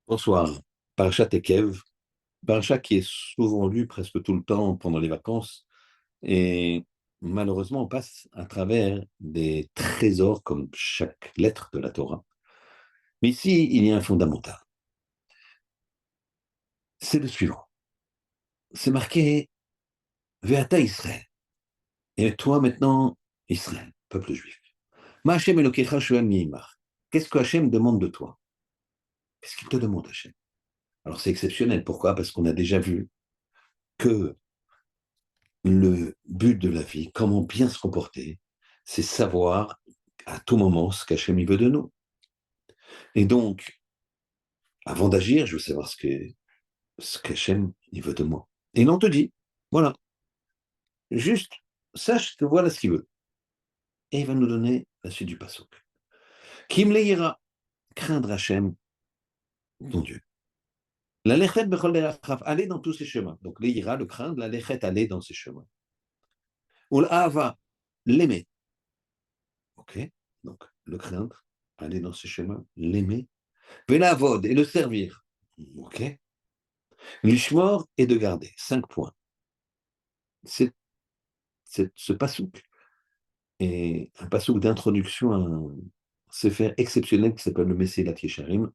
Bonsoir. Parashat Ekev, parashat qui est souvent lu presque tout le temps pendant les vacances. Et malheureusement, on passe à travers des trésors comme chaque lettre de la Torah. Mais ici, il y a un fondamental. C'est le suivant. C'est marqué Ve'ata Israël. Et toi maintenant, Israël, peuple juif. Ma Hashem Elokecha shoel mi'imach. Qu'est-ce que Hashem demande de toi? Qu'est-ce qu'il te demande, Hashem? Alors c'est exceptionnel. Pourquoi? Parce qu'on a déjà vu que le but de la vie, comment bien se comporter, c'est savoir à tout moment ce qu'Hachem veut de nous. Et donc, avant d'agir, je veux savoir ce qu'Hachem veut de moi. Et il en te dit, voilà, juste sache que voilà ce qu'il veut. Et il va nous donner la suite du passouk. Kim leira, craindre Hachem, ton Dieu. La lechet bechol derachaf, aller dans tous ses chemins. Donc leira, le craindre, la lechet, aller dans ses chemins. Ou l'ava, l'aimer. Ok. Donc le craindre, aller dans ses chemins, l'aimer. Velavod et le servir. Ok. L'ishmor et de garder. 5 points. Ce pasouk est un pasouk d'introduction à un sefer exceptionnel qui s'appelle le Messilat Yesharim,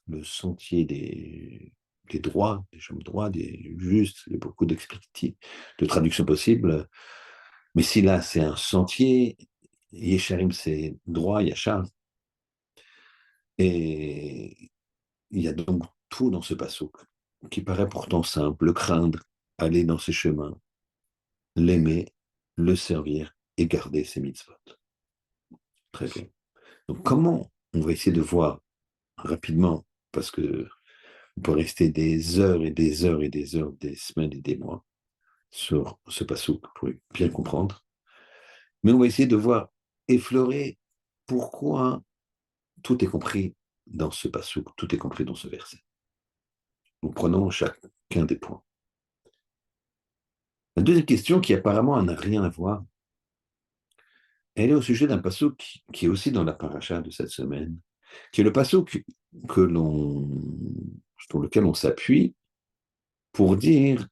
le sentier des droits, des chemins droits, des justes, il y a beaucoup d'explicatifs, de traductions possibles. Mais si là, c'est un sentier, Yesharim, c'est droit, Yachar. Et il y a donc tout dans ce pasouk qui paraît pourtant simple, le craindre, aller dans ses chemins, l'aimer, le servir et garder ses mitzvot. Très bien. Donc comment on va essayer de voir rapidement, parce que on peut rester des heures et des heures et des heures, des semaines et des mois sur ce passouk pour bien comprendre, mais on va essayer de voir effleurer pourquoi tout est compris dans ce passouk, tout est compris dans ce verset. Nous prenons chacun des points. La deuxième question, qui apparemment n'a rien à voir, elle est au sujet d'un passouk qui est aussi dans la paracha de cette semaine, qui est le passouk sur lequel on s'appuie pour dire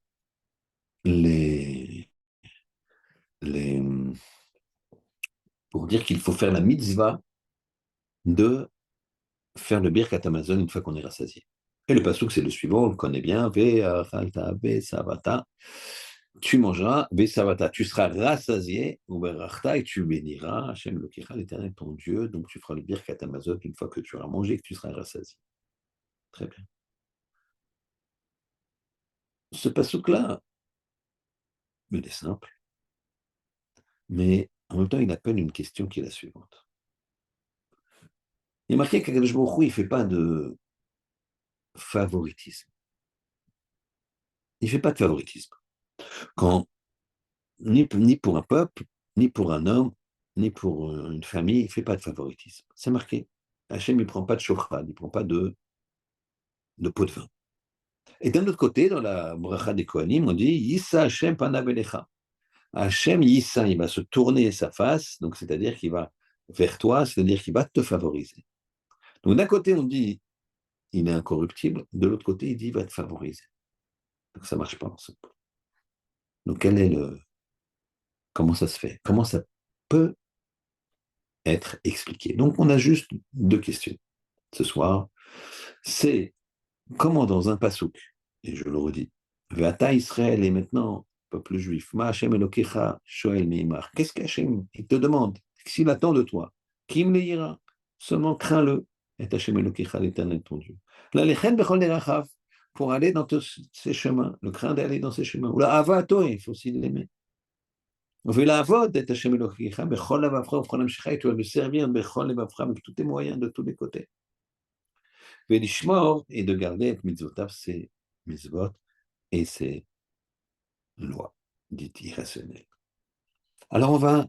les, les, pour dire qu'il faut faire la mitzvah de faire le birkat Hamazon une fois qu'on est rassasié. Et le passouk, c'est le suivant, on le connaît bien, Ve'achalta ve'savata, tu mangeras, ve'savata, tu seras rassasié, ou ve'rachta, et tu béniras, Hachem Elokecha, l'Éternel ton Dieu, donc tu feras le birkat Hamazon une fois que tu auras mangé et que tu seras rassasié. Très bien. Ce passouk-là, il est simple, mais en même temps, il appelle une question qui est la suivante. Il est marqué qu'Akadosh Baruch Hu, il ne fait pas de favoritisme. Il ne fait pas de favoritisme. Quand, ni pour un peuple, ni pour un homme, ni pour une famille, il ne fait pas de favoritisme. C'est marqué. Hachem, il ne prend pas de shochrad, il ne prend pas de pot de vin. Et d'un autre côté, dans la bracha des Kohanim, on dit Yissa Hachem panavelecha. Hachem Yissa, il va se tourner sa face, donc c'est-à-dire qu'il va vers toi, c'est-à-dire qu'il va te favoriser. Donc d'un côté, on dit il est incorruptible, de l'autre côté, il dit il va te favoriser. Donc ça ne marche pas ensemble. Donc comment ça se fait? Comment ça peut être expliqué? Donc on a juste 2 questions ce soir. C'est comment dans un pasouk, et je le redis, Ve'ata Israël est maintenant peuple juif, Ma Hashem Elokecha Shoel Meimar. Qu'est-ce qu'Hachem il te demande? S'il attend de toi, Kim le ira, seulement crains-le, et Hashem Elokecha l'Éternel ton Dieu. La lechen bechol derachav, pour aller dans tous ses chemins, le craint d'aller dans ses chemins. Ou la avato, il faut aussi l'aimer. ולעבוד את השם אלוקיך בכל לבבך ובכל נפשך, et tu vas le servir בכל לבבך, avec tous tes moyens de tous les côtés. ולשמור, et de garder את מצוותיו, ses mitzvot et ses lois, dites irrationnelles. Alors on va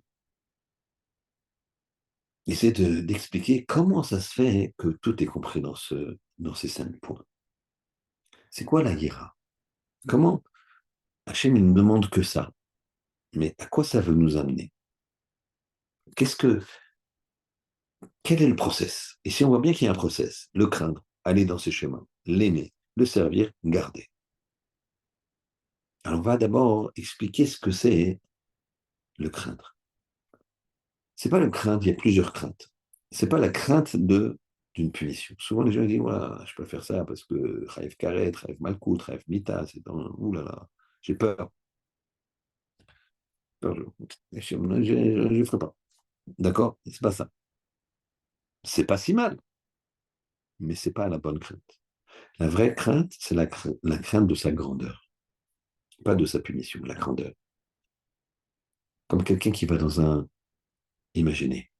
essayer d'expliquer comment ça se fait que tout est compris dans ces 5 points. C'est quoi la hiera? Comment Hachem il ne demande que ça? Mais à quoi ça veut nous amener? Quel est le process? Et si on voit bien qu'il y a un process, le craindre, aller dans ses chemins, l'aimer, le servir, garder. Alors, on va d'abord expliquer ce que c'est le craindre. C'est pas le crainte, il y a plusieurs craintes. C'est pas la crainte d'une punition. Souvent, les gens disent, voilà, je peux faire ça parce que Raïf Karet, Raïf Malkout, Raïf Mita, c'est dans, ouh là là, j'ai peur. Peur, je ne ferai pas. D'accord? C'est pas ça. C'est pas si mal, mais c'est pas la bonne crainte. La vraie crainte, c'est la crainte de sa grandeur, pas de sa punition, la grandeur. Comme quelqu'un qui va dans un... Imaginez,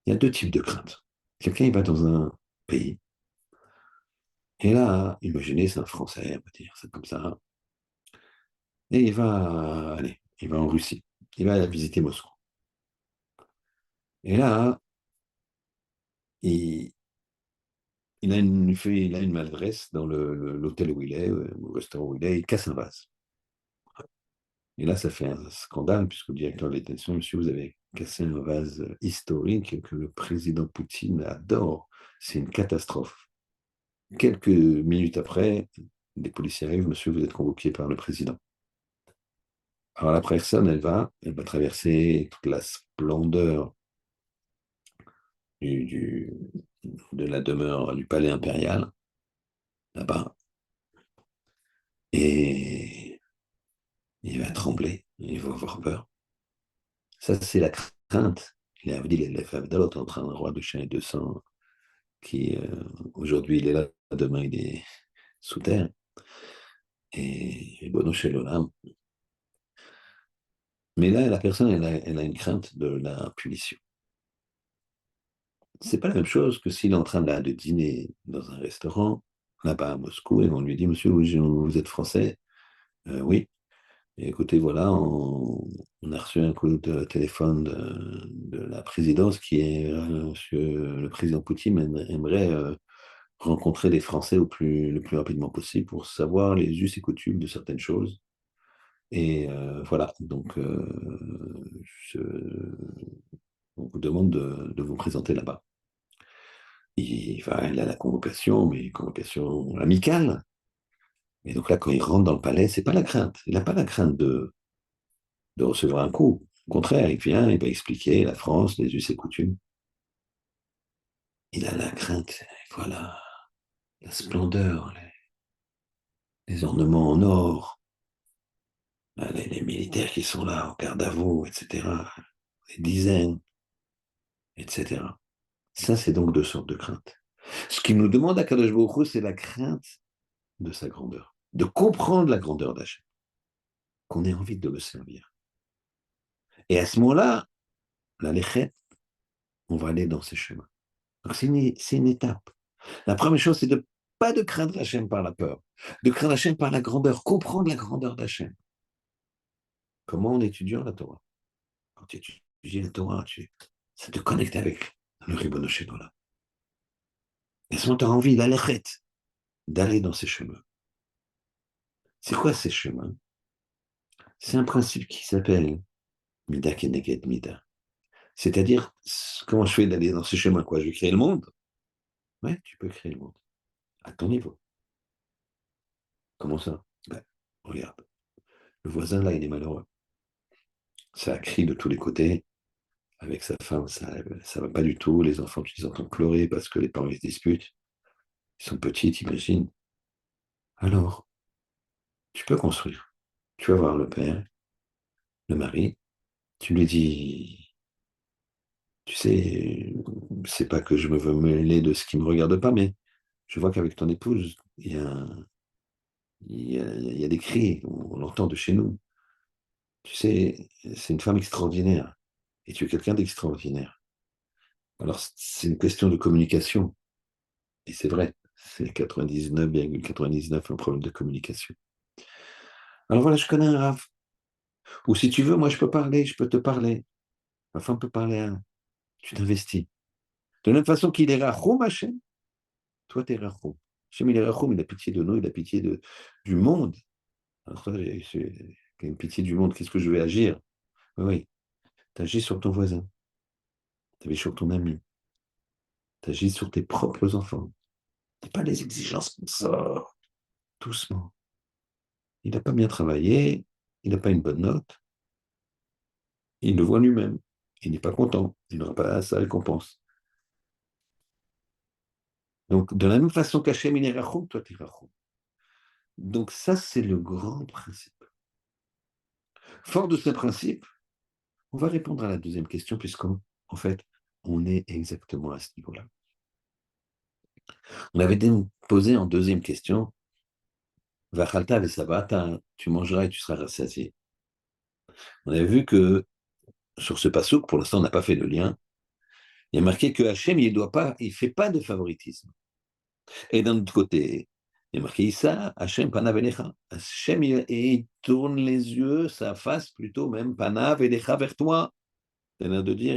il y a deux types de craintes. Quelqu'un, il va dans un pays, et là, imaginez, c'est un Français, on va dire, c'est comme ça, et il va en Russie, il va visiter Moscou. Et là, il, il a une maladresse dans l'hôtel où il est, au restaurant où il est, il casse un vase. Et là, ça fait un scandale, puisque le directeur de l'État, monsieur, vous avez cassé un vase historique que le président Poutine adore. C'est une catastrophe. Quelques minutes après, des policiers arrivent, monsieur, vous êtes convoqué par le président. Alors la personne, elle va traverser toute la splendeur du, du- de la demeure du palais impérial, là-bas, et il va trembler, il va avoir peur. Ça, c'est la crainte. Il a dit les femmes d'autres entre un roi de chien et de sang qui, aujourd'hui, il est là, demain, il est sous terre. Et Bono chez l'Olam. Mais là, la personne, elle a une crainte de la punition. C'est pas la même chose que s'il est en train de dîner dans un restaurant, là-bas à Moscou, et on lui dit, monsieur, vous êtes français? Oui. Et écoutez, voilà, on a reçu un coup de téléphone de la présidence qui est, monsieur le président Poutine aimerait rencontrer les Français le plus rapidement possible pour savoir les us et coutumes de certaines choses. Et voilà, donc je, on vous demande de vous présenter là-bas. Il a la convocation, mais une convocation amicale. Et donc là, quand il rentre dans le palais, c'est pas la crainte. Il n'a pas la crainte de recevoir un coup. Au contraire, il vient, il va expliquer la France, les us et coutumes. Il a la crainte, voilà, la splendeur, les ornements en or, les militaires qui sont là, en garde à vous, etc. Des dizaines, etc. Ça, c'est donc deux sortes de craintes. Ce qu'il nous demande à Kadosh Baruch Hu, c'est la crainte de sa grandeur, de comprendre la grandeur d'Hachem, qu'on ait envie de le servir. Et à ce moment-là, la lechet, on va aller dans ces chemins. Donc c'est une étape. La première chose, c'est de pas de craindre Hachem par la peur, de craindre Hachem par la grandeur, comprendre la grandeur d'Hachem. Comment en étudiant la Torah? Quand tu étudies la Torah, ça te connecte avec le Ribono Shel Olam. Et à ce moment, tu as envie, la lechet, d'aller dans ces chemins. C'est quoi ces chemins? C'est un principe qui s'appelle Mida Keneged Mida. C'est-à-dire, comment je fais d'aller dans ces chemins, quoi? Je vais créer le monde? Ouais, tu peux créer le monde. À ton niveau. Comment ça? Ben, regarde. Le voisin, là, il est malheureux. Ça crie de tous les côtés. Avec sa femme, ça va pas du tout. Les enfants, tu les entends pleurer parce que les parents ils se disputent. Ils sont petits, t'imagines. Alors, tu peux construire. Tu vas voir le père, le mari. Tu lui dis, tu sais, c'est pas que je me veux mêler de ce qui me regarde pas, mais je vois qu'avec ton épouse, il y a des cris, on l'entend de chez nous. Tu sais, c'est une femme extraordinaire. Et tu es quelqu'un d'extraordinaire. Alors, c'est une question de communication. Et c'est vrai, c'est 99,99 un problème de communication. Alors voilà, je connais un Rav. Ou si tu veux, moi, je peux parler, je peux te parler. Ma femme peut parler à un. Tu t'investis. De la même façon qu'il est Rachum, Hachem, toi, tu es Rachum. Hachem, il est Rachum, il a pitié de nous, il a pitié du monde. Alors toi, j'ai une pitié du monde, qu'est-ce que je vais agir? Oui, oui, tu agis sur ton voisin, tu agis sur ton ami, tu agis sur tes propres enfants, C'est pas les exigences comme ça, doucement. Il n'a pas bien travaillé, il n'a pas une bonne note, il le voit lui-même. Il n'est pas content, il n'aura pas sa récompense. Donc, de la même façon qu'Hachem, il est Rachoum, toi, tu es Rachoum. Donc, ça, c'est le grand principe. Fort de ce principe, on va répondre à la deuxième question, puisqu'en fait, on est exactement à ce niveau-là. On avait posé en deuxième question, Vachalta vesavata, tu mangeras et tu seras rassasié. On avait vu que sur ce passouk, pour l'instant, on n'a pas fait le lien, il y a marqué que Hachem, il ne fait pas de favoritisme. Et d'un autre côté, il y a marqué Issa, Hachem panav elecha. Hachem, il tourne les yeux, sa face plutôt même, panav elecha vers toi. C'est-à-dire de dire,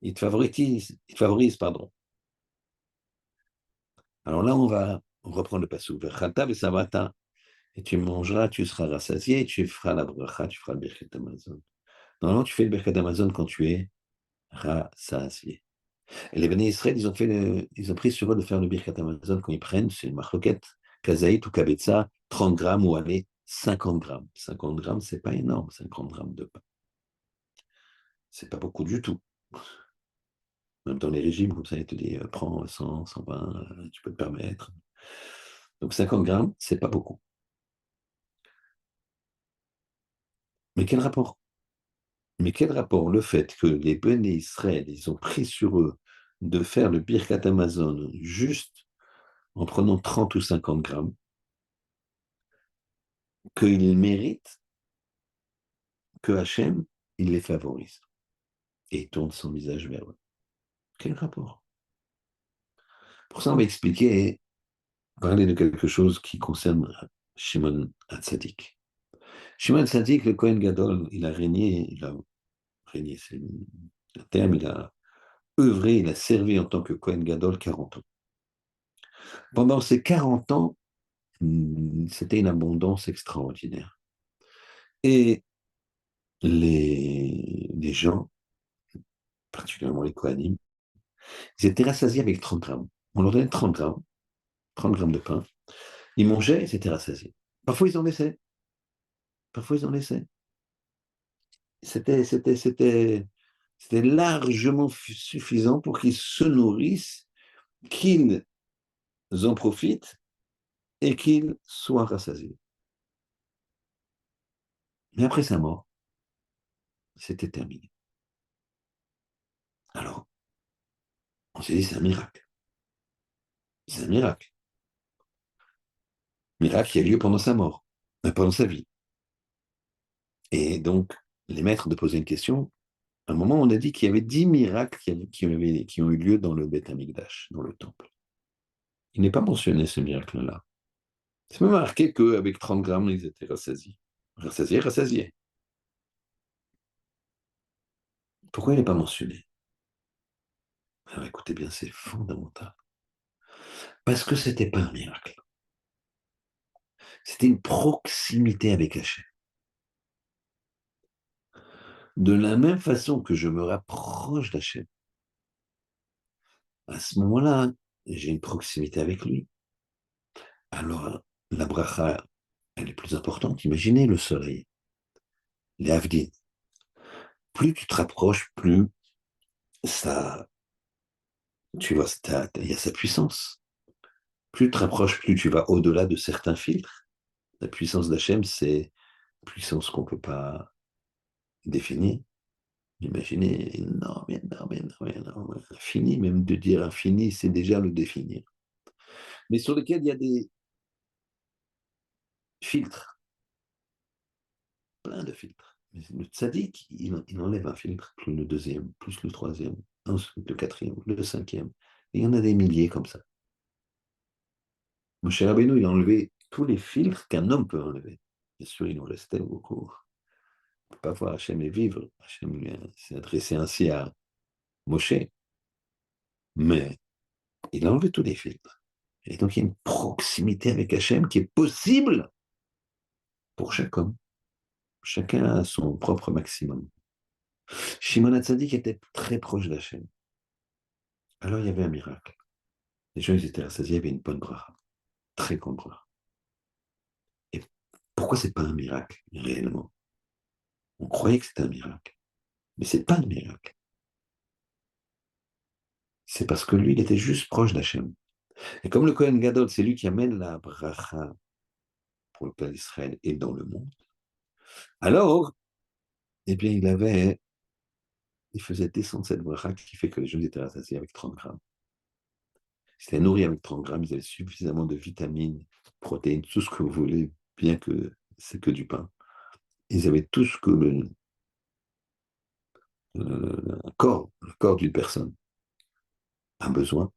il te favorise, pardon. Alors là, on va reprendre le passouk. Vechalta vesavata. Et tu mangeras, tu seras rassasié, et tu feras la bracha, tu feras le birkat Amazon. Normalement, tu fais le birkat Amazon quand tu es rassasié. Et les Béné Israël, ils ont pris sur eux de faire le Birkat Amazon quand ils prennent, c'est une marloquette, kazaït ou kabetza, 30 grammes ou allez, 50 grammes. 50 grammes, c'est pas énorme, 50 grammes de pain. C'est pas beaucoup du tout. Même dans les régimes, comme ça, ils te disent, prends 100, 120, tu peux te permettre. Donc 50 grammes, c'est pas beaucoup. Mais quel rapport? Mais quel rapport le fait que les Béné Israël, ils ont pris sur eux de faire le Birkat Amazon juste en prenant 30 ou 50 grammes, qu'ils méritent que Hachem, il les favorise. Et il tourne son visage vers eux. Quel rapport? Pour ça, on va expliquer, parler de quelque chose qui concerne Shimon Hatzadik. Shimon Hatzadik, le Kohen Gadol, il a régné, c'est le terme, il a œuvré, il a servi en tant que Kohen Gadol 40 ans. Pendant ces 40 ans, c'était une abondance extraordinaire. Et les gens, particulièrement les Kohanim, ils étaient rassasiés avec 30 grammes. On leur donnait 30 grammes de pain. Ils mangeaient, ils étaient rassasiés. Parfois, ils en laissaient. Parfois, ils en laissaient. C'était largement suffisant pour qu'ils se nourrissent, qu'ils en profitent et qu'ils soient rassasiés. Mais après sa mort, c'était terminé. Alors, on s'est dit, c'est un miracle. C'est un miracle. Miracle qui a lieu pendant sa mort, pendant sa vie. Et donc, les maîtres de poser une question, à un moment, on a dit qu'il y avait 10 miracles qui ont eu lieu dans le Beth Amikdash, dans le temple. Il n'est pas mentionné ce miracle-là. C'est même marqué qu'avec 30 grammes, ils étaient rassasiés. Rassasiés, rassasiés. Pourquoi il n'est pas mentionné? Alors écoutez bien, c'est fondamental. Parce que ce n'était pas un miracle. C'était une proximité avec Hachem. De la même façon que je me rapproche d'Hachem, à ce moment-là, j'ai une proximité avec lui. Alors, la bracha, elle est plus importante. Imaginez le soleil, les avdin. Plus tu te rapproches, plus ça, tu vois, il y a sa puissance. Plus tu te rapproches, plus tu vas au-delà de certains filtres. La puissance d'Hachem, c'est une puissance qu'on ne peut pas définir. Imaginez, énorme, énorme, énorme, énorme. Infini, même de dire infini, c'est déjà le définir. Mais sur lequel il y a des filtres, plein de filtres. Mais le tzaddik, il enlève un filtre, plus le deuxième, plus le troisième, ensuite le quatrième, le cinquième. Et il y en a des milliers comme ça. Moshe Rabbeinu, il a enlevé tous les filtres qu'un homme peut enlever. Bien sûr, il en restait beaucoup. On ne peut pas voir Hachem et vivre. Hachem s'est adressé ainsi à Moshe. Mais il a enlevé tous les filtres. Et donc, il y a une proximité avec Hachem qui est possible pour chaque homme. Chacun a son propre maximum. Shimon HaTzadik était très proche d'Hachem. Alors, il y avait un miracle. Les gens, ils étaient rassasiés, il y avait une bonne bracha, très grande bracha. Et pourquoi c'est pas un miracle, réellement? On croyait que c'était un miracle, mais c'est pas un miracle. C'est parce que lui, il était juste proche d'Hachem. Et comme le Kohen Gadol, c'est lui qui amène la bracha pour le peuple d'Israël et dans le monde, alors, eh bien, il faisait descendre cette bracha qui fait que les gens étaient rassasiés avec 30 grammes. Ils étaient nourris avec 30 grammes, ils avaient suffisamment de vitamines, protéines, tout ce que vous voulez, bien que c'est que du pain. Ils avaient tout ce que le corps d'une personne a besoin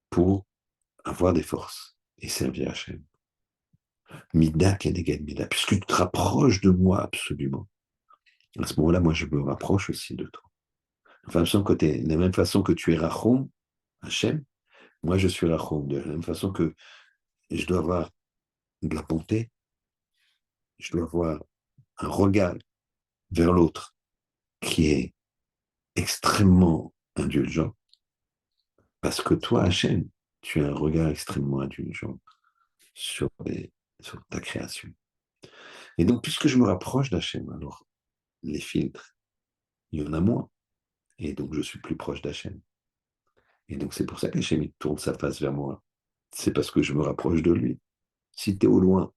pour avoir des forces et servir Hachem. Mida keneged mida, puisque tu te rapproches de moi absolument. À ce moment-là, moi, je me rapproche aussi de toi. Enfin, de la même façon que tu es Rachom, Hachem, moi, je suis Rachom. De la même façon que je dois avoir de la bonté, je dois avoir un regard vers l'autre qui est extrêmement indulgent, parce que toi, Hachem, tu as un regard extrêmement indulgent sur, sur ta création. Et donc, puisque je me rapproche d'Hachem, alors les filtres, il y en a moins. Et donc, je suis plus proche d'Hachem. Et donc, c'est pour ça qu'Hachem il tourne sa face vers moi. C'est parce que je me rapproche de lui. Si tu es au loin,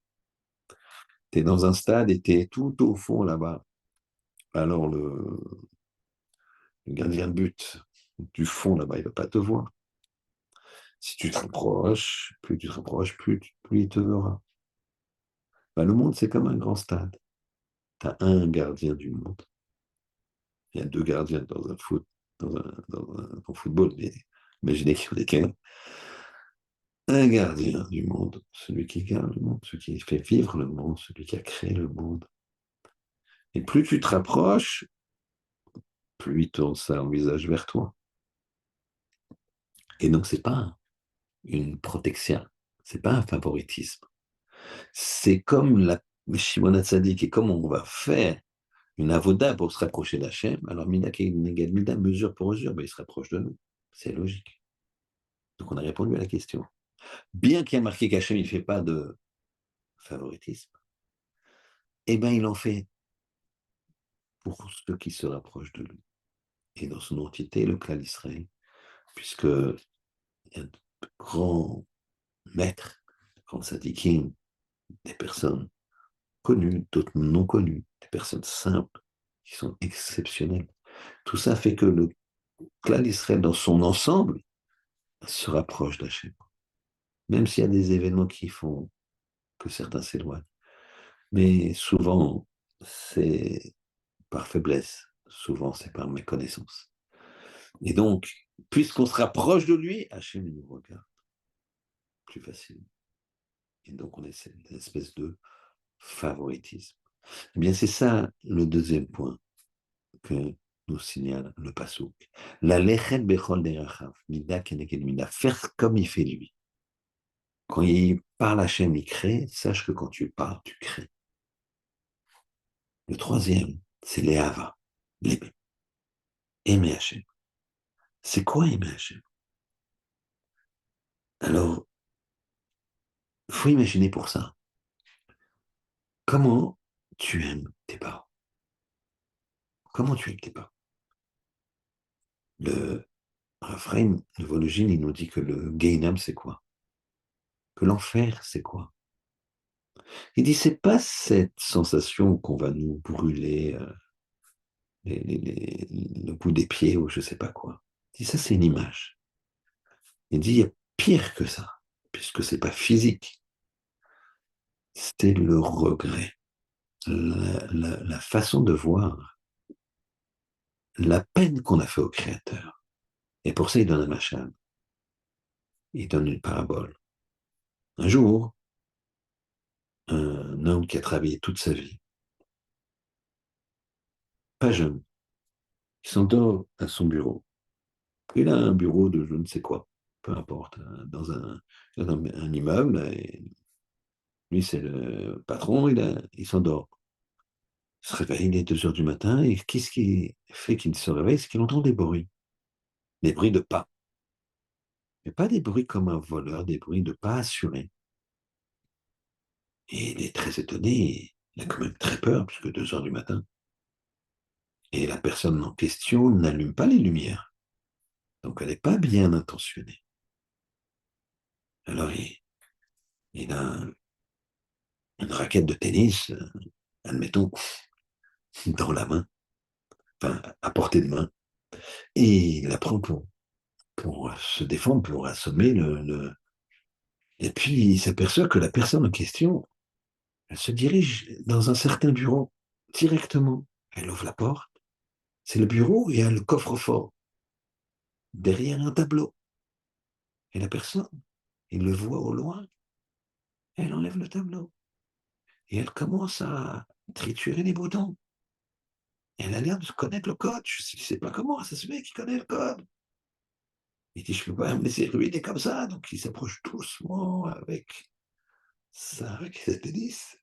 tu es dans un stade et tu es tout au fond là-bas, alors le gardien de but du fond là-bas, il ne va pas te voir. Si tu te rapproches, plus tu te rapproches, plus il te verra. Ben, le monde, c'est comme un grand stade. Tu as un gardien du monde. Il y a deux gardiens dans un foot, dans football, mais imaginez qu'il y en ait qu'un. Un gardien du monde, celui qui garde le monde, celui qui fait vivre le monde, celui qui a créé le monde. Et plus tu te rapproches, plus il tourne ça visage vers toi. Et donc, c'est pas une protection, c'est pas un favoritisme. C'est comme la Shimon HaTzadik, et comme on va faire une avoda pour se rapprocher d'Hachem, alors Mida Keneged Mida, mesure pour mesure, ben, il se rapproche de nous. C'est logique. Donc, on a répondu à la question. Bien qu'il y ait marqué qu'Hachem, il ne fait pas de favoritisme, eh bien, il en fait pour ceux qui se rapprochent de lui. Et dans son entité, le clan d'Israël, puisque il y a de grands maîtres, de grands sadikim, des personnes connues, d'autres non connues, des personnes simples, qui sont exceptionnelles. Tout ça fait que le clan d'Israël, dans son ensemble, se rapproche d'Hachem. Même s'il y a des événements qui font que certains s'éloignent. Mais souvent, c'est par faiblesse. Souvent, c'est par méconnaissance. Et donc, puisqu'on se rapproche de lui, Hachem nous regarde plus facilement. Et donc, on essaie une espèce de favoritisme. Eh bien, c'est ça le deuxième point que nous signale le Passouk. La lechet bechol derachav, mida keneged mida, faire comme il fait lui. Quand il parle Hachem, il crée, sache que quand tu parles, tu crées. Le troisième, c'est l'Ehava, l'aimer. Aimer Hachem. C'est quoi aimer Hachem? Alors, il faut imaginer pour ça. Comment tu aimes tes parents? Comment tu aimes tes parents? Le Raphaël de Vologine, il nous dit que le Gehinam, c'est quoi? Que l'enfer, c'est quoi? Il dit, c'est pas cette sensation qu'on va nous brûler le bout des pieds ou je sais pas quoi. Il dit, ça, c'est une image. Il dit, il y a pire que ça, puisque c'est pas physique. C'est le regret, la façon de voir la peine qu'on a fait au Créateur. Et pour ça, il donne un machal, il donne une parabole. Un jour, un homme qui a travaillé toute sa vie, pas jeune, il s'endort à son bureau. Il a un bureau de je ne sais quoi, peu importe, un immeuble, et lui c'est le patron, il s'endort. Il se réveille, il est 2 heures du matin, et qu'est-ce qui fait qu'il se réveille? C'est qu'il entend des bruits de pas. mais pas des bruits comme un voleur, des bruits de pas assurés. Et il est très étonné, il a quand même très peur, puisque 2 heures du matin. Et la personne en question n'allume pas les lumières. Donc elle n'est pas bien intentionnée. Alors il a une raquette de tennis, admettons, dans la main, enfin à portée de main, et il la prend pour se défendre, pour assommer Et puis il s'aperçoit que la personne en question, elle se dirige dans un certain bureau, directement. Elle ouvre la porte, c'est le bureau et il y a le coffre-fort, derrière un tableau. Et la personne, il le voit au loin, elle enlève le tableau. Et elle commence à triturer les boutons. Et elle a l'air de connaître le code. Je ne sais pas comment ça se fait qu'il connaît le code. Il dit, je ne peux pas me laisser ruiner comme ça. Donc il s'approche doucement avec sa raquette de tennis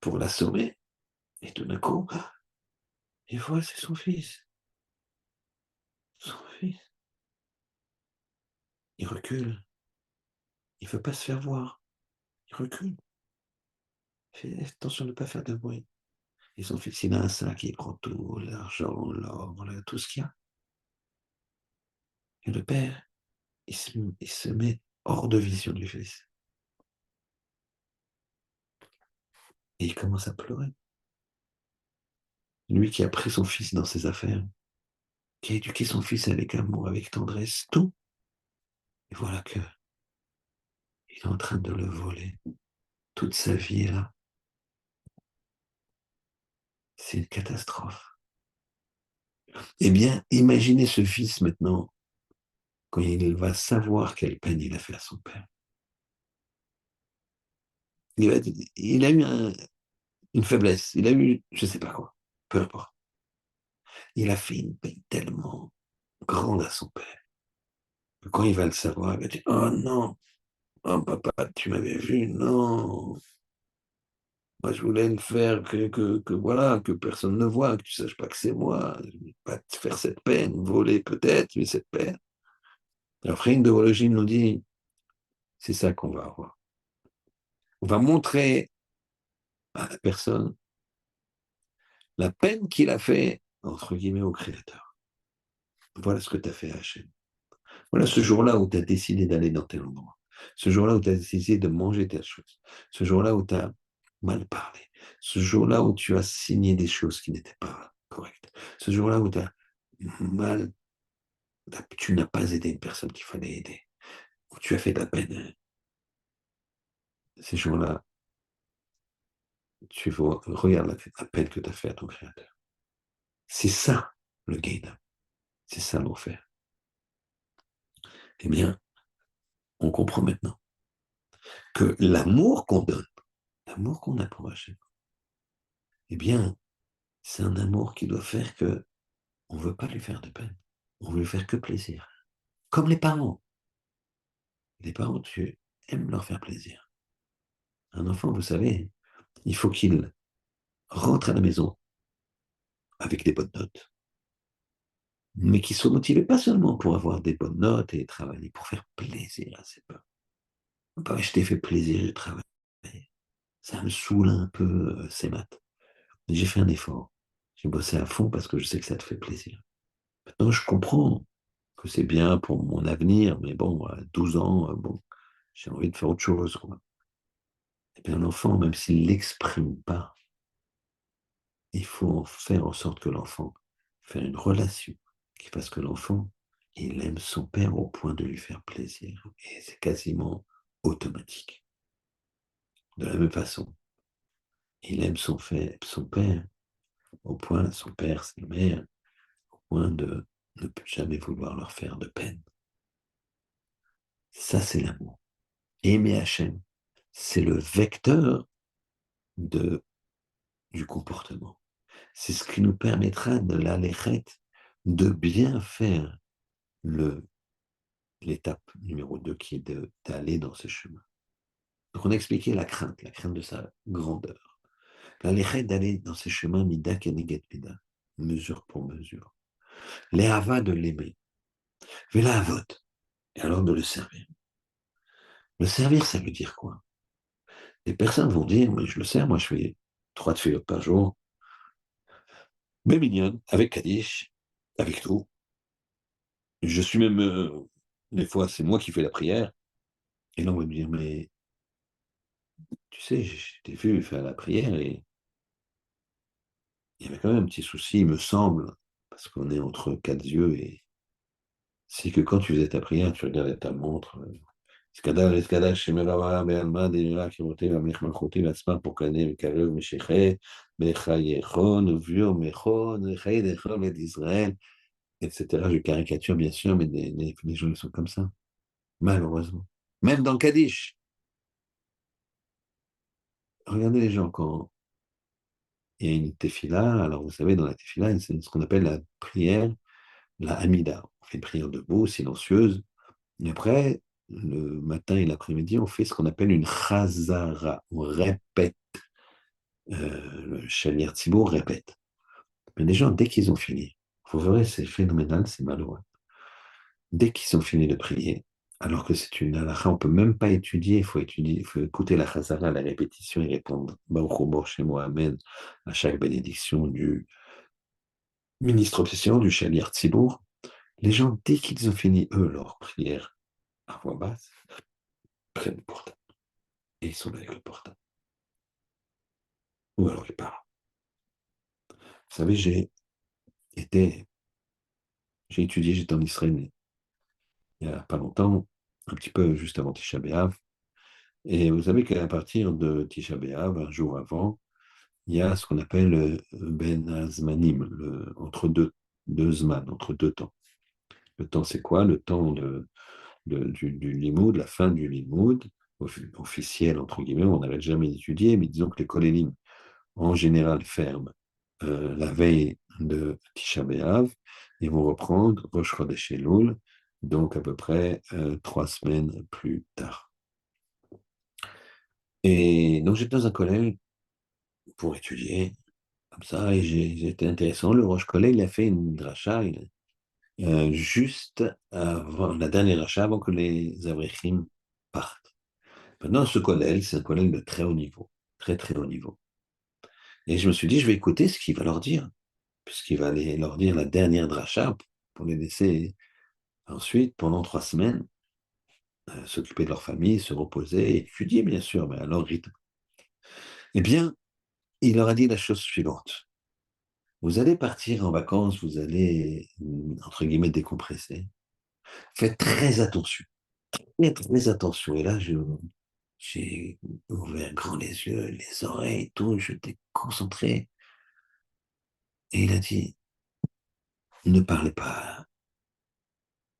pour l'assommer. Et tout d'un coup, il voit, c'est son fils. Son fils. Il recule. Il ne veut pas se faire voir. Il recule. Il fait attention de ne pas faire de bruit. Et son fils, il a un sac, il prend tout, l'argent, l'or, tout ce qu'il y a. Et le père, il se met hors de vision du fils. Et il commence à pleurer. Lui qui a pris son fils dans ses affaires, qui a éduqué son fils avec amour, avec tendresse, tout. Et voilà que il est en train de le voler. Toute sa vie est là. C'est une catastrophe. Eh bien, imaginez ce fils maintenant, quand il va savoir quelle peine il a fait à son père. Il a eu une faiblesse, il a eu, je ne sais pas quoi, peu importe. Il a fait une peine tellement grande à son père, que quand il va le savoir, il va dire, oh non, oh papa, tu m'avais vu, non. Moi, je voulais le faire que voilà, que personne ne voit, que tu ne saches pas que c'est moi. Je ne vais pas te faire cette peine, voler peut-être, mais cette peine. Après, une de nous dit, c'est ça qu'on va avoir. On va montrer à la personne la peine qu'il a fait, entre guillemets, au Créateur. Voilà ce que tu as fait à Hachem. Voilà ce jour-là où tu as décidé d'aller dans tel endroit. Ce jour-là où tu as décidé de manger telle chose. Ce jour-là où tu as mal parlé. Ce jour-là où tu as signé des choses qui n'étaient pas correctes. Ce jour-là où tu as mal, tu n'as pas aidé une personne qu'il fallait aider. Où tu as fait de la peine. Ces jours-là, tu vois, regarde la peine que tu as fait à ton Créateur. C'est ça le gain. C'est ça l'enfer. Eh bien, on comprend maintenant que l'amour qu'on donne, l'amour qu'on a pour Hachem, eh bien, c'est un amour qui doit faire que on ne veut pas lui faire de peine. On veut lui faire que plaisir. Comme les parents. Les parents, tu aimes leur faire plaisir. Un enfant, vous savez, il faut qu'il rentre à la maison avec des bonnes notes, mais qu'il soit motivé pas seulement pour avoir des bonnes notes et travailler, pour faire plaisir à ses parents. Pas, je t'ai fait plaisir, j'ai travaillé. Ça me saoule un peu, ces maths. J'ai fait un effort. J'ai bossé à fond parce que je sais que ça te fait plaisir. Maintenant, je comprends que c'est bien pour mon avenir, mais bon, à 12 ans, bon, j'ai envie de faire autre chose, quoi. Et bien, l'enfant, même s'il ne l'exprime pas, il faut faire en sorte que l'enfant fasse une relation qui fasse que l'enfant, il aime son père au point de lui faire plaisir. Et c'est quasiment automatique. De la même façon, il aime son père au point, son père, sa mère, au point de ne plus jamais vouloir leur faire de peine. Ça, c'est l'amour. Aimer Hachem, c'est le vecteur de, du comportement. C'est ce qui nous permettra de de bien faire l'étape numéro 2 qui est d'aller dans ce chemin. Donc on a expliqué la crainte de sa grandeur. D'aller dans ces chemins, mida keneget mida, mesure pour mesure. L'éhava de l'aimer. Véla avot. Et alors de le servir. Le servir, ça veut dire quoi? Les personnes vont dire, mais je le sers, moi je fais 3 tefilot par jour, mais mignonne, avec Kaddish, avec tout. Je suis même, des fois, c'est moi qui fais la prière. Et là, on va me dire, mais tu sais, je t'ai vu faire la prière et il y avait quand même un petit souci, il me semble, parce qu'on est entre quatre yeux et c'est que quand tu faisais ta prière, tu regardais ta montre. Skadal, Skadal, Shemelavara, Be'alma, Deira, Kirote, Vamech, Malchote, Vatzma, Pokane, Vekarev, Mesheche, Bechayechon, Vio, Mechon, Bechayechon, d'Israël, etc. Je caricature, bien sûr, mais les gens ils sont comme ça, malheureusement. Même dans le Kaddish. Regardez les gens, quand il y a une tefila, alors vous savez, dans la tefila, c'est ce qu'on appelle la prière, la Hamida. On fait une prière debout, silencieuse. Et après, le matin et l'après-midi, on fait ce qu'on appelle une chazara. On répète. Le Chalier Thibault répète. Mais les gens, dès qu'ils ont fini, vous verrez, c'est phénoménal, c'est malheureux. Dès qu'ils ont fini de prier, alors que c'est une halakha, on ne peut même pas étudier, il faut écouter la chazara, la répétition et répondre Baruch Hu chez Mohamed à chaque bénédiction du ministre officiel du Chalier Thibault. Les gens, dès qu'ils ont fini, eux, leur prière à voix basse, prennent le portable. Et ils sont là avec le portable. Ou alors ils parlent. Vous savez, été, j'ai étudié, j'étais en Israël il n'y a pas longtemps, un petit peu juste avant Tisha B'Av. Et vous savez qu'à partir de Tisha B'Av, un jour avant, il y a ce qu'on appelle Ben Azmanim, entre deux Zman, entre deux temps. Le temps, c'est quoi? Le temps du limoud, la fin du limoud, officiel, entre guillemets, on n'avait jamais étudié, mais disons que les kolélim, en général, ferment la veille de Tisha B'Av et vont reprendre Rosh Chodesh Elul, donc à peu près 3 semaines plus tard. Et donc j'étais dans un collège pour étudier, comme ça, et j'ai été intéressant. Le Rosh Collège, il a fait une dracha juste avant, la dernière dracha, avant que les Avrechim partent. Maintenant, ce collège, c'est un collège de très haut niveau, très très haut niveau. Et je me suis dit, je vais écouter ce qu'il va leur dire, puisqu'il va aller leur dire la dernière dracha pour les laisser ensuite, pendant 3 semaines, s'occuper de leur famille, se reposer, et étudier, bien sûr, mais à leur rythme. Eh bien, il leur a dit la chose suivante. Vous allez partir en vacances, vous allez, entre guillemets, décompresser. Faites très attention. Faites très attention. Et là, j'ai ouvert grand les yeux, les oreilles, tout, j'étais concentré. Et il a dit, ne parlez pas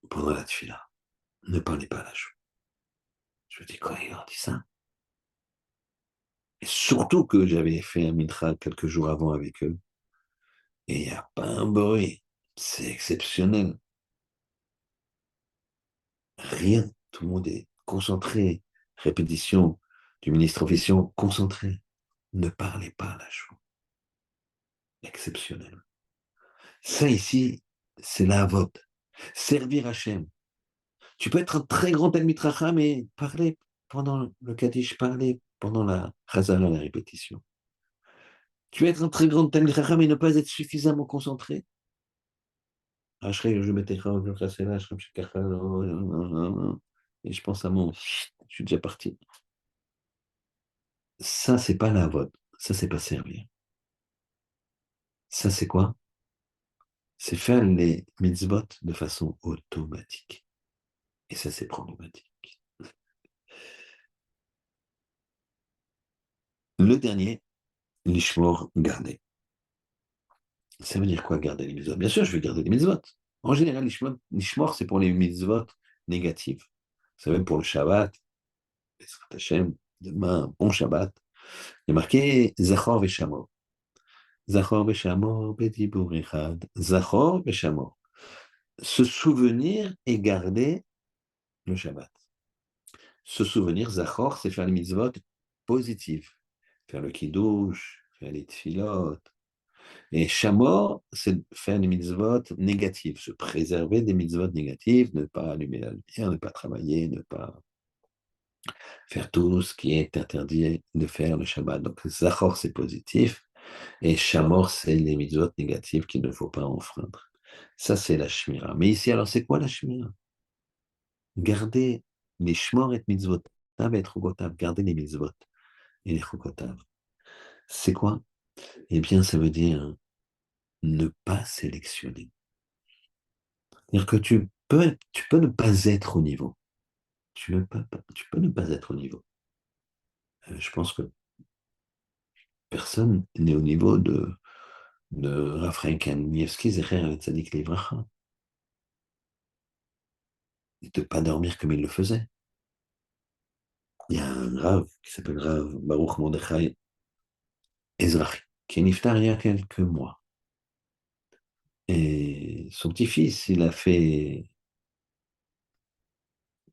pendant la tefila. Ne parlez pas à la chou. Je me dis, quoi, il leur dit ça? Et surtout que j'avais fait un mitra quelques jours avant avec eux. Et il n'y a pas un bruit. C'est exceptionnel. Rien. Tout le monde est concentré. Répétition du ministre officiel, concentré. Ne parlez pas à la chou. Exceptionnel. Ça ici, c'est la vote. Servir Hachem. Tu peux être un très grand Talmid Chacham mais parler pendant le Kaddish, parler pendant la Chazala, la répétition. Tu peux être un très grand Talmid Chacham et ne pas être suffisamment concentré. Je m'étais et je pense à mon. Je suis déjà parti. Ça, c'est pas la vote. Ça, c'est pas servir. Ça, c'est quoi? C'est faire les mitzvot de façon automatique. Et ça, c'est problématique. Le dernier, l'ishmor, garder. Ça veut dire quoi, garder les mitzvot? Bien sûr, je vais garder les mitzvot. En général, l'ishmor, c'est pour les mitzvot négatives. Vous savez, pour le Shabbat, Bezrat Hashem, demain, bon Shabbat, il y a marqué Zachor Veshamor. Zachor Veshamor, Bedibur Echad. Zachor Veshamor. Se souvenir et garder le Shabbat. Se souvenir, Zachor, c'est faire les mitzvot positives. Faire le kiddush, faire les tfilot, Et Shamor, c'est faire des mitzvot négatives, se préserver des mitzvot négatives, ne pas allumer la lumière, ne pas travailler, ne pas faire tout ce qui est interdit de faire le Shabbat. Donc, Zachor, c'est positif, et Shamor, c'est les mitzvot négatives qu'il ne faut pas enfreindre. Ça, c'est la Shmira. Mais ici, alors, c'est quoi la Shmira? Garder les Shmor et mitzvot, et Chukotav, garder les mitzvot et les Chukotav. C'est quoi? Eh bien, ça veut dire ne pas sélectionner. C'est-à-dire que tu peux ne pas être au niveau. Tu peux ne pas être au niveau. Je pense que personne n'est au niveau de Raphaël Kanievski, Zecher Tzadik Livracha, de ne pas dormir comme il le faisait. Il y a un Rav qui s'appelle Rav Baruch Mordechai Ezrahi, qui est niftar il y a quelques mois. Et son petit-fils, il a fait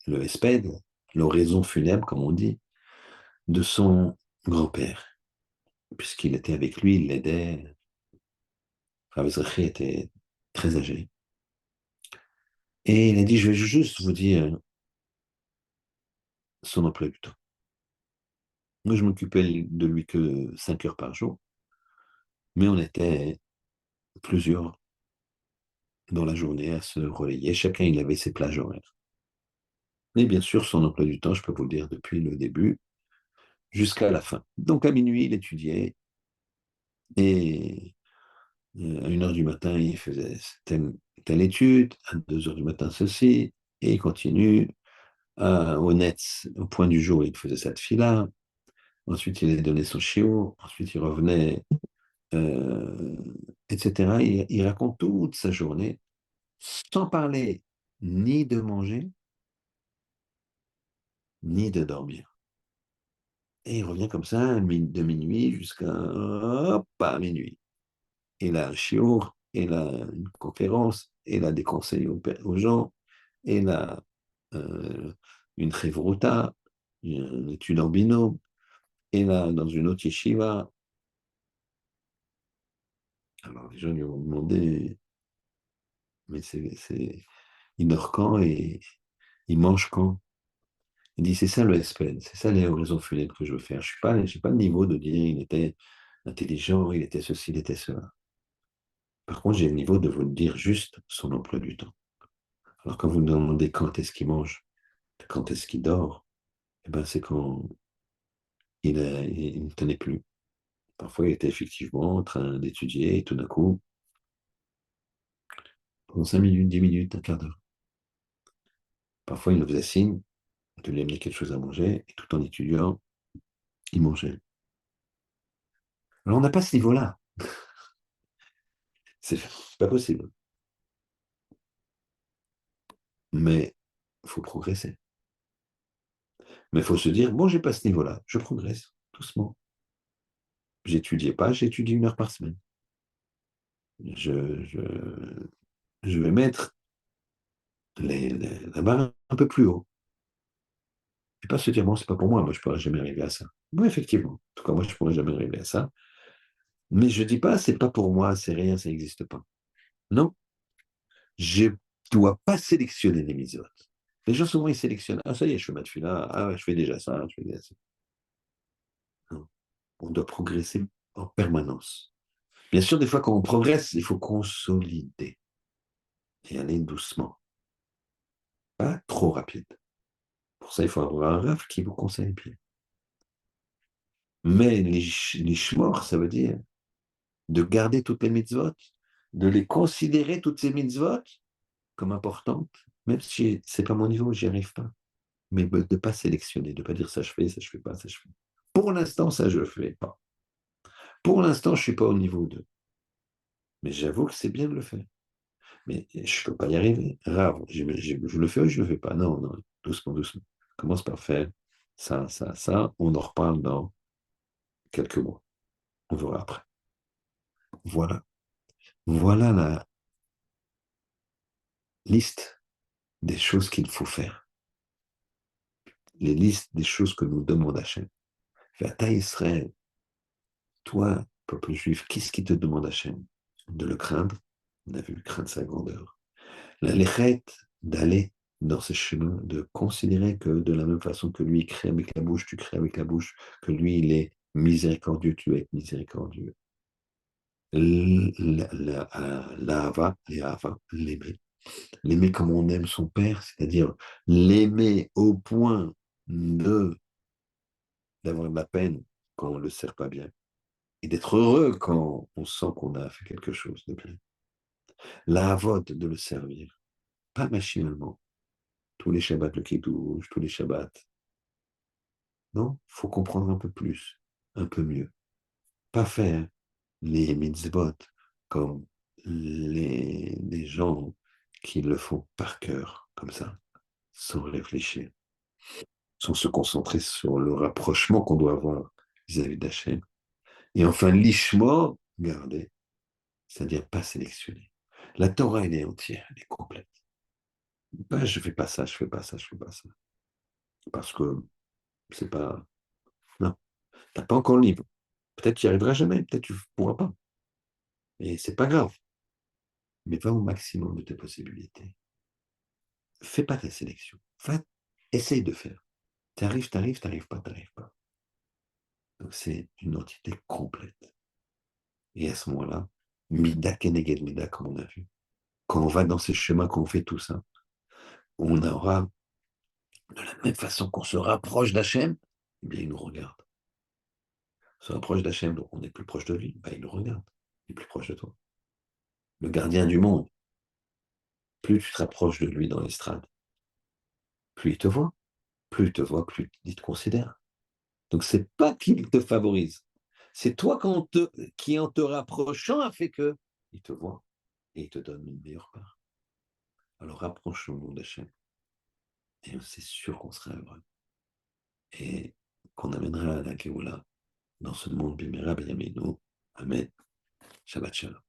le hesped, l'oraison funèbre, comme on dit, de son grand-père, puisqu'il était avec lui, il l'aidait. Rav Ezrahi était très âgé. Et il a dit, je vais juste vous dire son emploi du temps. Moi, je m'occupais de lui que 5 heures par jour, mais on était plusieurs dans la journée à se relayer. Chacun, il avait ses plages horaires. Et bien sûr, son emploi du temps, je peux vous le dire depuis le début jusqu'à la fin. Donc, à minuit, il étudiait et à 1 heure du matin, il faisait telle étude, à 2 heures du matin, ceci, et il continue. Au Netz, au point du jour, il faisait cette fila. Ensuite, il a donné son chiot. Ensuite, il revenait, euh, etc. Il raconte toute sa journée sans parler ni de manger, ni de dormir. Et il revient comme ça de minuit jusqu'à hop, à minuit. Il a un chiot, il a une conférence, il a des conseils aux gens, il a euh, une chevruta, une étude en binôme, il a dans une autre yeshiva. Alors les gens lui ont demandé, mais il dort quand et il mange quand? Il dit, c'est ça le SPN, c'est ça les raisons funèbres que je veux faire. Je n'ai pas le niveau de dire il était intelligent, il était ceci, il était cela. Par contre, j'ai le niveau de vous dire juste son emploi du temps. Alors quand vous me demandez quand est-ce qu'il mange, quand est-ce qu'il dort, eh ben, c'est quand il ne tenait plus. Parfois, il était effectivement en train d'étudier et tout d'un coup, pendant 5 minutes, 10 minutes, un quart d'heure. Parfois, il nous faisait signe de lui amener quelque chose à manger et tout en étudiant, il mangeait. Alors, on n'a pas ce niveau-là. C'est pas possible. Mais il faut progresser. Mais il faut se dire, bon, j'ai pas ce niveau-là, je progresse doucement. J'étudiais pas, j'étudie 1 heure par semaine. Je, je, je vais mettre la barre un peu plus haut. Et pas se dire, bon, c'est pas pour moi je ne pourrais jamais arriver à ça. Oui, effectivement. En tout cas, moi, je ne pourrais jamais arriver à ça. Mais je ne dis pas, c'est pas pour moi, c'est rien, ça n'existe pas. Non, je ne dois pas sélectionner les mitzvot. Les gens, souvent, ils sélectionnent. Ah, ça y est, je fais ma tefila. Ah, ouais, je fais déjà ça, je fais déjà ça. Non. On doit progresser en permanence. Bien sûr, des fois, quand on progresse, il faut consolider et aller doucement, pas trop rapide. Pour ça, il faut avoir un raf qui vous conseille bien. Mais les shmor, ça veut dire de garder toutes les mitzvot, de les considérer, toutes ces mitzvot, comme importantes, même si ce n'est pas mon niveau, j'y arrive pas. Mais de ne pas sélectionner, de ne pas dire ça je fais, ça je fais pas, ça je fais. Pour l'instant, ça je ne fais pas. Pour l'instant, je ne suis pas au niveau 2. Mais j'avoue que c'est bien de le faire. Mais je ne peux pas y arriver. Rare, je le fais ou je ne le fais pas. Non, non, doucement, doucement. Commence par faire ça, ça, ça. On en reparle dans quelques mois. On verra après. Voilà. Voilà la liste des choses qu'il faut faire. Les listes des choses que nous demande Hachem. Fais à Israël, toi, peuple juif, qu'est-ce qui te demande Hachem? De le craindre, on a vu, craindre sa grandeur. La lechet, d'aller dans ces chemins, de considérer que de la même façon que lui il crée avec la bouche, tu crées avec la bouche, que lui il est miséricordieux, tu es miséricordieux. L'ahava, l'aimer. L'aimer comme on aime son père, c'est-à-dire l'aimer au point de d'avoir de la peine quand on ne le sert pas bien et d'être heureux quand on sent qu'on a fait quelque chose de bien. L'avod, de le servir, pas machinalement. Tous les Shabbats, le Kiddush, tous les Shabbats. Non, il faut comprendre un peu plus, un peu mieux. Pas faire les mitzvot comme les gens qui le font par cœur, comme ça, sans réfléchir, sans se concentrer sur le rapprochement qu'on doit avoir vis-à-vis d'Hachem. Et enfin, l'ishma, garder, c'est-à-dire pas sélectionner. La Torah, elle est entière, elle est complète. Pas je fais pas ça, je fais pas ça, je fais pas ça. Parce que c'est pas. Non, t'as pas encore le livre. Peut-être tu n'y arriveras jamais, peut-être tu ne pourras pas. Et c'est pas grave. Mais va au maximum de tes possibilités. Fais pas ta sélection. Essaye de faire. T'arrives pas, t'arrives pas. Donc c'est une entité complète. Et à ce moment-là, Mida Keneged Mida, comme on a vu, quand on va dans ces chemins, quand on fait tout ça, on aura, de la même façon qu'on se rapproche d'Hachem, eh bien, il nous regarde. On se rapproche d'Hachem, donc on est plus proche de lui, bah, il nous regarde. Il est plus proche de toi. Le gardien du monde, plus tu te rapproches de lui dans l'estrade, plus il te voit. Plus il te voit, plus il te considère. Donc, c'est pas qu'il te favorise. C'est toi qui, en te rapprochant, a fait que il te voit et il te donne une meilleure part. Alors, rapprochons-nous d'Hachem. Et c'est sûr qu'on sera heureux. Et qu'on amènera à la Géoula dans ce monde Bimera B'Yameinu. Amen. Shabbat Shalom.